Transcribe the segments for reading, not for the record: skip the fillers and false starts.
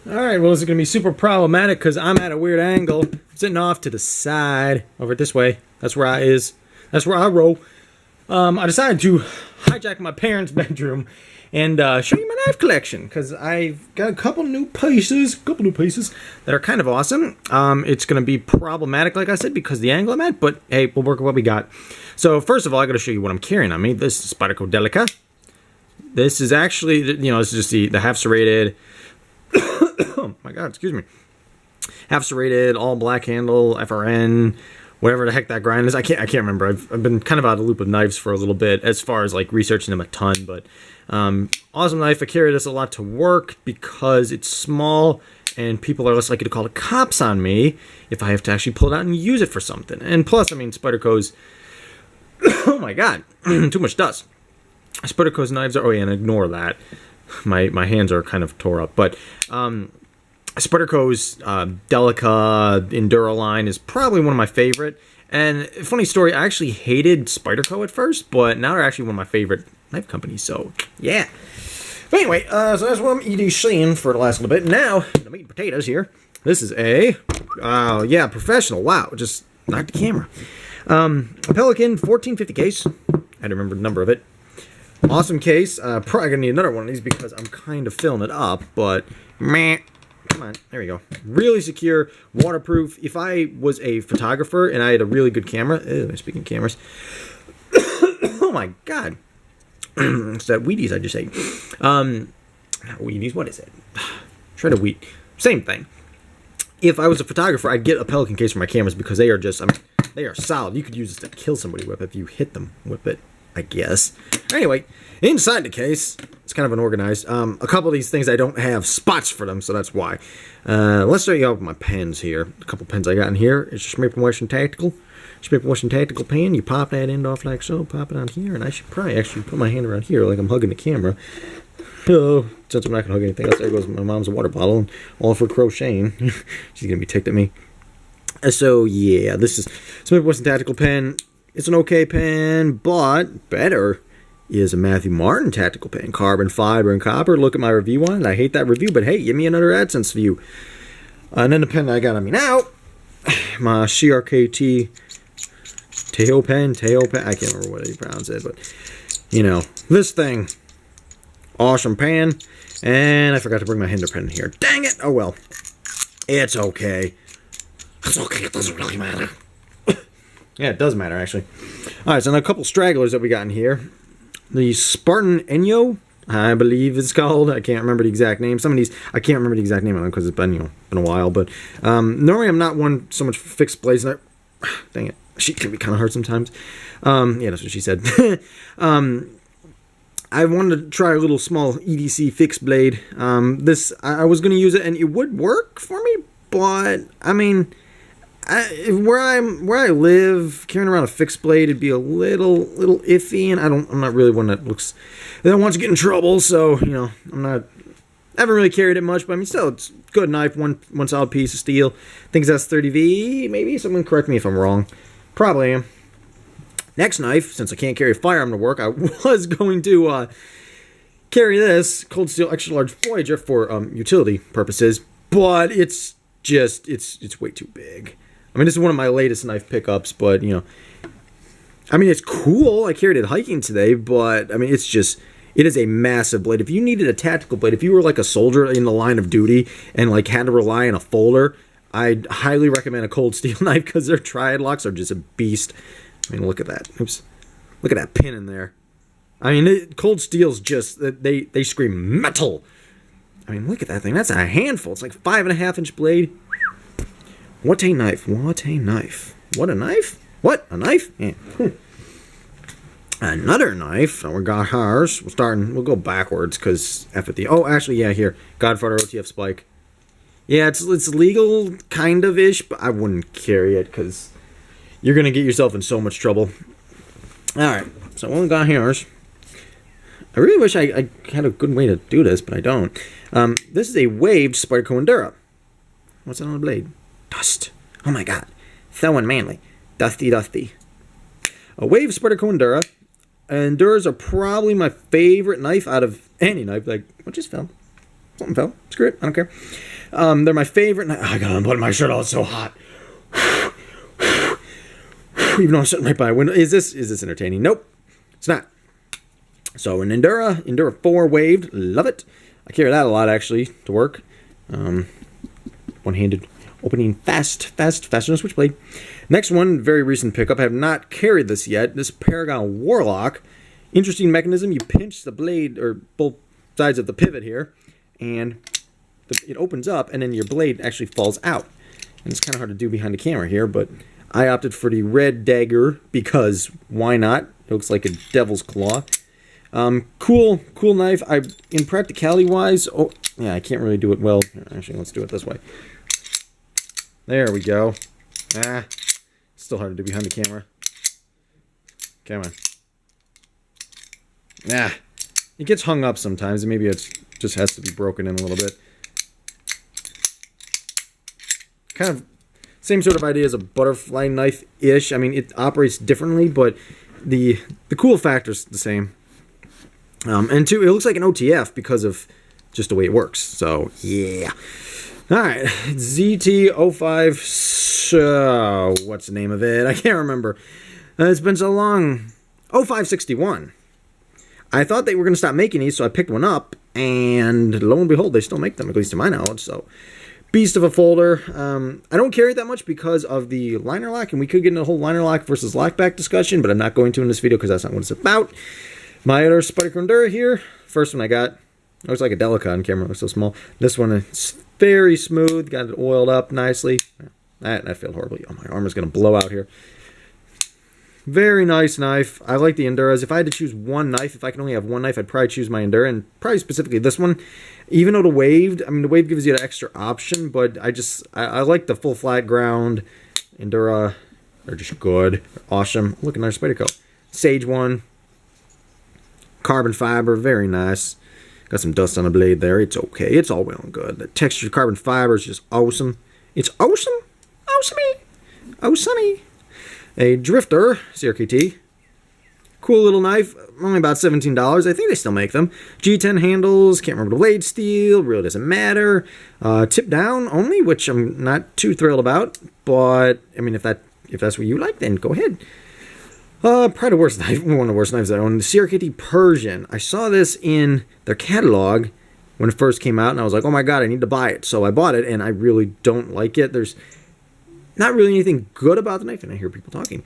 Alright, well, this is going to be super problematic because I'm at a weird angle. I'm sitting off to the side, over this way. That's where that's where I roll. I decided to hijack my parents' bedroom and show you my knife collection because I've got a couple new pieces that are kind of awesome. It's going to be problematic, like I said, because the angle I'm at, but hey, we'll work with what we got. So first of all, I got to show you what I'm carrying on me. This is Spyderco Delica. This is actually, you know, this is just the half serrated. Oh my god, excuse me. Half serrated, all black handle, FRN, whatever the heck that grind is. I can't remember. I've been kind of out of the loop of knives for a little bit as far as like researching them a ton, but awesome knife. I carry this a lot to work because it's small and people are less likely to call the cops on me if I have to actually pull it out and use it for something. And plus, I mean, Spyderco's oh my god, too much dust. Spyderco's knives are, oh yeah, and ignore that. My hands are kind of tore up, but Spyderco's Delica Enduro line is probably one of my favorite. And funny story, I actually hated Spyderco at first, but now they're actually one of my favorite knife companies. So yeah. But anyway, so that's what I'm EDCing for the last little bit. Now the meat and potatoes here. This is a yeah, professional. Wow, just knocked the camera. A Pelican 1450 case. I had to remember the number of it. Awesome case. Probably gonna need another one of these because I'm kind of filling it up, but meh. Come on, there we go. Really secure, waterproof. If I was a photographer and I had a really good camera, speaking of cameras, oh my god, it's that Wheaties I just ate. Not Wheaties. What is it? Shredded wheat. Same thing. If I was a photographer, I'd get a Pelican case for my cameras because they are just, I mean, they are solid. You could use this to kill somebody with if you hit them with it, I guess. Anyway, inside the case, it's kind of unorganized. A couple of these things I don't have spots for them, so that's why. Let's start you out with my pens here. A couple pens I got in here. It's just Smith & Wesson Tactical. Smith & Wesson Tactical pen. You pop that end off like so, pop it on here, and I should probably actually put my hand around here like I'm hugging the camera. Oh, since I'm not going to hug anything else, there goes my mom's water bottle, and all for crocheting. She's going to be ticked at me. So, yeah, this is Smith & Wesson Tactical pen. It's an okay pen, but better is a Matthew Martin tactical pen. Carbon fiber and copper. Look at my review on it. I hate that review, but hey, give me another AdSense view. And then the pen that I got on me now, my CRKT Tejo pen. I can't remember what you pronounce it, but, you know, this thing. Awesome pen. And I forgot to bring my Hinder pen in here. Dang it! Oh well. It's okay. It's okay. It doesn't really matter. Yeah, it does matter, actually. Alright, so now a couple stragglers that we got in here. The Spartan Enyo, I believe it's called. I can't remember the exact name. Some of these, I can't remember the exact name of them because it's been, you know, been a while. But normally I'm not one so much for fixed blades. Dang it. She can be kind of hard sometimes. Yeah, that's what she said. I wanted to try a little small EDC fixed blade. This, I was going to use it and it would work for me. But, I mean, where I live, carrying around a fixed blade, it'd be a little iffy, and I'm not really one that wants to get in trouble. So, you know, I haven't really carried it much, but I mean, still, it's a good knife, one solid piece of steel. I think that's 30V. Maybe someone correct me if I'm wrong. Probably am. Next knife, since I can't carry a firearm to work, I was going to carry this Cold Steel Extra Large Voyager for utility purposes, but it's way too big. I mean, this is one of my latest knife pickups, but, you know, I mean, it's cool. I carried it hiking today, but, I mean, it is a massive blade. If you needed a tactical blade, if you were like a soldier in the line of duty and, like, had to rely on a folder, I'd highly recommend a Cold Steel knife because their triad locks are just a beast. I mean, look at that. Oops. Look at that pin in there. I mean, Cold Steel's just, they scream metal. I mean, look at that thing. That's a handful. It's like 5.5-inch blade. What a knife. What a knife. What a knife? What? A knife? Yeah. Another knife. We got ours. We'll go backwards because F at the... Oh, actually, yeah, here. Godfather OTF Spike. Yeah, it's legal, kind of-ish, but I wouldn't carry it because you're going to get yourself in so much trouble. Alright, so what we got here is... I really wish I had a good way to do this, but I don't. This is a waved Spyderco Enduro. What's that on the blade? Dust. Oh my god. So unmanly. Dusty. A wave Spyderco Enduro. Enduros are probably my favorite knife out of any knife. Like, what just fell? Something fell. Screw it. I don't care. They're my favorite. I gotta unbutton my shirt. Oh, it's so hot. Even though I'm sitting right by a window. Is this entertaining? Nope, it's not. So an Endura 4 waved. Love it. I carry that a lot, actually, to work. One-handed opening faster than a switchblade. Next one, very recent pickup. I have not carried this yet. This Paragon Warlock. Interesting mechanism. You pinch the blade, or both sides of the pivot here, and it opens up, and then your blade actually falls out. And it's kind of hard to do behind the camera here, but I opted for the red dagger because why not? It looks like a devil's claw. Cool knife. In practicality wise, oh yeah, I can't really do it well. Actually, let's do it this way. There we go. Still hard to do behind the camera. Come on. It gets hung up sometimes, and maybe it just has to be broken in a little bit. Kind of same sort of idea as a butterfly knife-ish. I mean, it operates differently, but the cool factor's the same. And two, it looks like an OTF because of just the way it works. So, yeah. Alright, ZT05, what's the name of it? I can't remember. It's been so long. 0561. I thought they were going to stop making these, so I picked one up, and lo and behold, they still make them, at least to my knowledge, so beast of a folder. I don't carry it that much because of the liner lock, and we could get into a whole liner lock versus lockback discussion, but I'm not going to in this video because that's not what it's about. My other Spyderco Endura here, first one I got, looks like a Delica on camera, it looks so small. This one is very smooth, got it oiled up nicely. That failed horribly. Oh, my arm is going to blow out here. Very nice knife. I like the Enduras. If I had to choose one knife, if I can only have one knife, I'd probably choose my Endura, and probably specifically this one. Even though the waved, I mean, the wave gives you an extra option, but I like the full flat ground Endura. They're just good. They're awesome. Look at our Spyderco. Sage one. Carbon fiber, very nice. Got some dust on the blade there. It's okay. It's all well and good. The textured carbon fiber is just awesome. It's awesome. Awesome-y. Awesome-y. A Drifter CRKT. Cool little knife. Only about $17. I think they still make them. G10 handles. Can't remember the blade steel. Really doesn't matter. Tip down only, which I'm not too thrilled about. But, I mean, if that's what you like, then go ahead. Probably the worst knife, one of the worst knives I own, the CRKT Persian. I saw this in their catalog when it first came out, and I was like, oh my god, I need to buy it. So I bought it, and I really don't like it. There's not really anything good about the knife, and I hear people talking.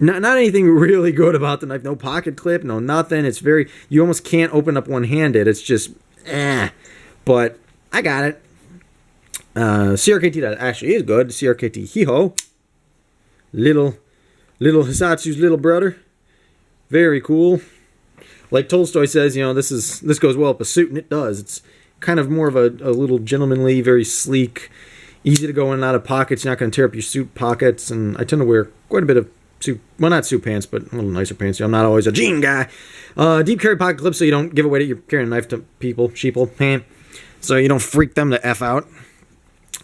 Not anything really good about the knife. No pocket clip, no nothing. It's very, you almost can't open up one-handed. It's just, But I got it. CRKT that actually is good, CRKT Hiho. Little Hisatsu's little brother. Very cool. Like Tolstoy says, you know, this goes well up a suit, and it does. It's kind of more of a little gentlemanly, very sleek, easy to go in and out of pockets. You're not going to tear up your suit pockets, and I tend to wear quite a bit of suit, well, not suit pants, but a little nicer pants. I'm not always a jean guy. Deep carry pocket clips so you don't give away that you're carrying a knife to people, sheeple, so you don't freak them the F out.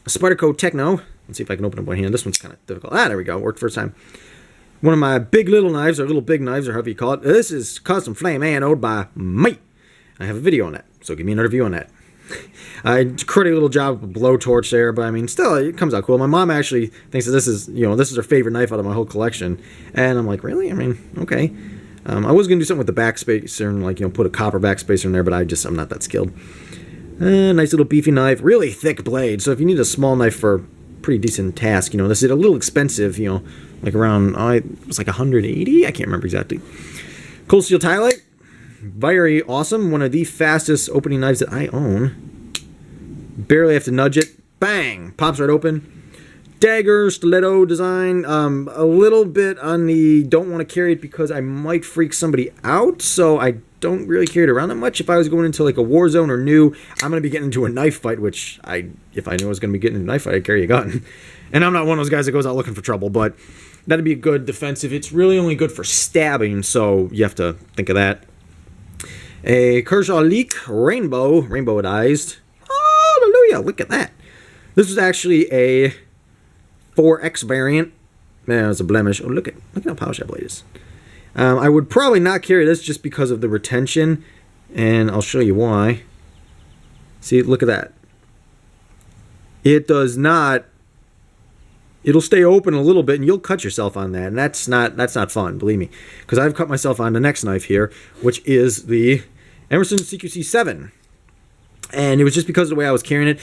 Spyderco Techno. Let's see if I can open up one hand. This one's kind of difficult. There we go. Worked first time. One of my big little knives, or little big knives, or however you call it. This is custom flame anoed by me. I have a video on that, so give me another view on that. I did a pretty little job with a blowtorch there, but I mean, still, it comes out cool. My mom actually thinks that this is her favorite knife out of my whole collection, and I'm like, really? I mean, okay. I was gonna do something with the backspacer and like put a copper backspacer in there, but I'm not that skilled. Nice little beefy knife, really thick blade. So if you need a small knife for a pretty decent task, this is a little expensive, like around, it was like 180? I can't remember exactly. Cold steel tie light. Very awesome. One of the fastest opening knives that I own. Barely have to nudge it. Bang! Pops right open. Dagger, stiletto design. A little bit on the don't want to carry it because I might freak somebody out, so I don't really carry it around that much. If I was going into like a war zone or new, I'm going to be getting into a knife fight, which if I knew I was going to be getting into a knife fight, I'd carry a gun. And I'm not one of those guys that goes out looking for trouble, but that'd be a good defensive. It's really only good for stabbing, so you have to think of that. A Kershaw Leak rainbowized. Hallelujah, look at that. This was actually a 4X variant. Man, it's a blemish. Oh, look at how polished that blade is. I would probably not carry this just because of the retention, and I'll show you why. See, look at that. it does not. It'll stay open a little bit, and you'll cut yourself on that, and that's not fun, believe me, because I've cut myself on the next knife here, which is the Emerson CQC7, and it was just because of the way I was carrying it.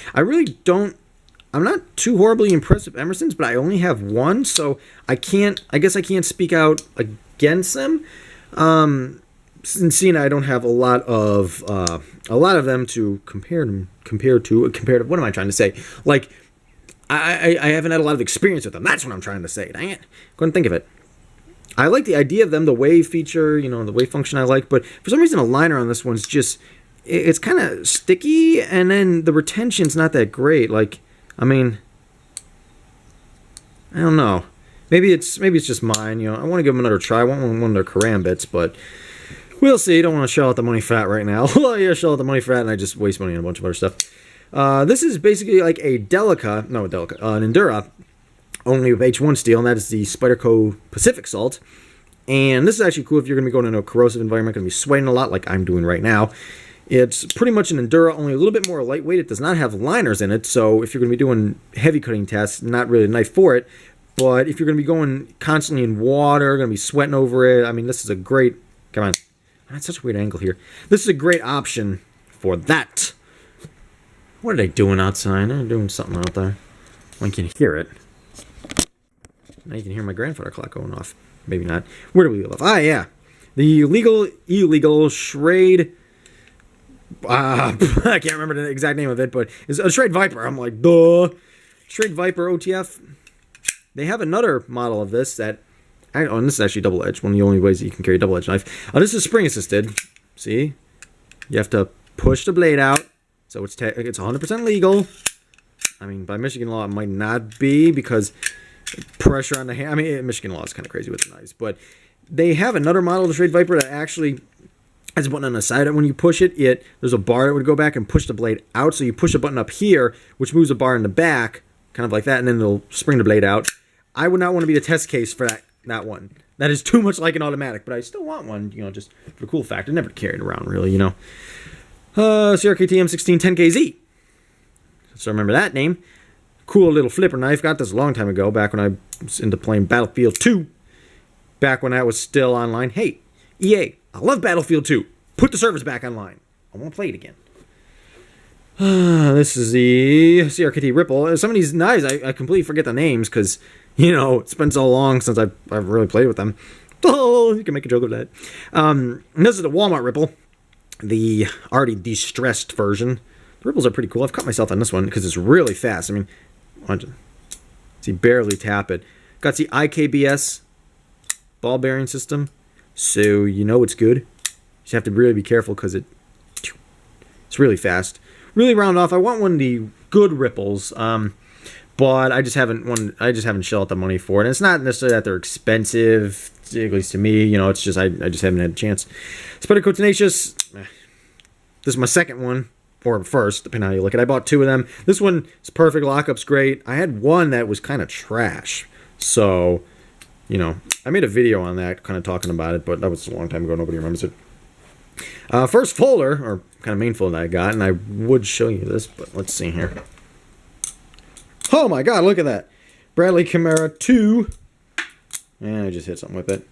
I'm not too horribly impressed with Emerson's, but I only have one, so I guess I can't speak out against them. Since seeing I don't have a lot of them to compare to. What am I trying to say? Like, I haven't had a lot of experience with them. That's what I'm trying to say. Dang it, couldn't think of it. I like the idea of them, the wave feature, the wave function I like, but for some reason a liner on this one's just, it's kind of sticky, and then the retention's not that great. Like, I mean, I don't know. Maybe it's just mine. I want to give them another try. I want one of their karambits, but we'll see. Don't want to shell out the money for that right now. Oh yeah, shell out the money for that, and I just waste money on a bunch of other stuff. This is basically like an Endura, only with H1 steel, and that is the Spyderco Pacific Salt. And this is actually cool if you're going to be going into a corrosive environment, going to be sweating a lot like I'm doing right now. It's pretty much an Endura, only a little bit more lightweight. It does not have liners in it, so if you're going to be doing heavy cutting tests, not really a knife for it. But if you're going to be going constantly in water, going to be sweating over it, I mean, this is a great... Come on. That's such a weird angle here. This is a great option for that. What are they doing outside? They're doing something out there. Well, you can hear it. Now you can hear my grandfather clock going off. Maybe not. Where do we live? Ah, yeah. The illegal Schrade... I can't remember the exact name of it, but it's a Schrade Viper. I'm like, duh. Schrade Viper OTF. They have another model of this that... Oh, and this is actually double-edged. One of the only ways that you can carry a double-edged knife. This is spring-assisted. See? You have to push the blade out. So it's 100% legal. I mean, by Michigan law, it might not be because pressure on the hand... I mean, Michigan law is kind of crazy with the knives. But they have another model of the Schrade Viper that actually... has a button on the side, and when you push it, there's a bar that would go back and push the blade out. So you push a button up here, which moves a bar in the back, kind of like that, and then it'll spring the blade out. I would not want to be the test case for that one. That is too much like an automatic, but I still want one, just for the cool factor. Never carried around, really, CRKT M16 10KZ. So remember that name. Cool little flipper knife. Got this a long time ago, back when I was into playing Battlefield 2. Back when that was still online. Hey, EA, I love Battlefield 2. Put the servers back online. I want to play it again. This is the CRKT Ripple. Some of these knives, I completely forget the names because, it's been so long since I've really played with them. Oh, you can make a joke of that. And this is the Walmart Ripple, the already de-stressed version. The Ripples are pretty cool. I've cut myself on this one because it's really fast. I mean, see, barely tap it. Got the IKBS ball bearing system. So it's good. You just have to really be careful because it's really fast. Really round off. I want one of the good Ripples, but I just haven't shelled out the money for it. And it's not necessarily that they're expensive, at least to me. It's just I just haven't had a chance. Spyderco Tenacious. This is my second one, or first, depending on how you look at it. I bought two of them. This one is perfect. Lockup's great. I had one that was kind of trash. So, I made a video on that, kind of talking about it, but that was a long time ago. Nobody remembers it. First folder, or kind of main folder I got, and I would show you this, but let's see here. Oh my god, look at that. Bradley Chimera 2. And I just hit something with it.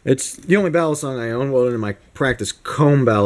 It's the only battle song I own, well, in my practice comb battle.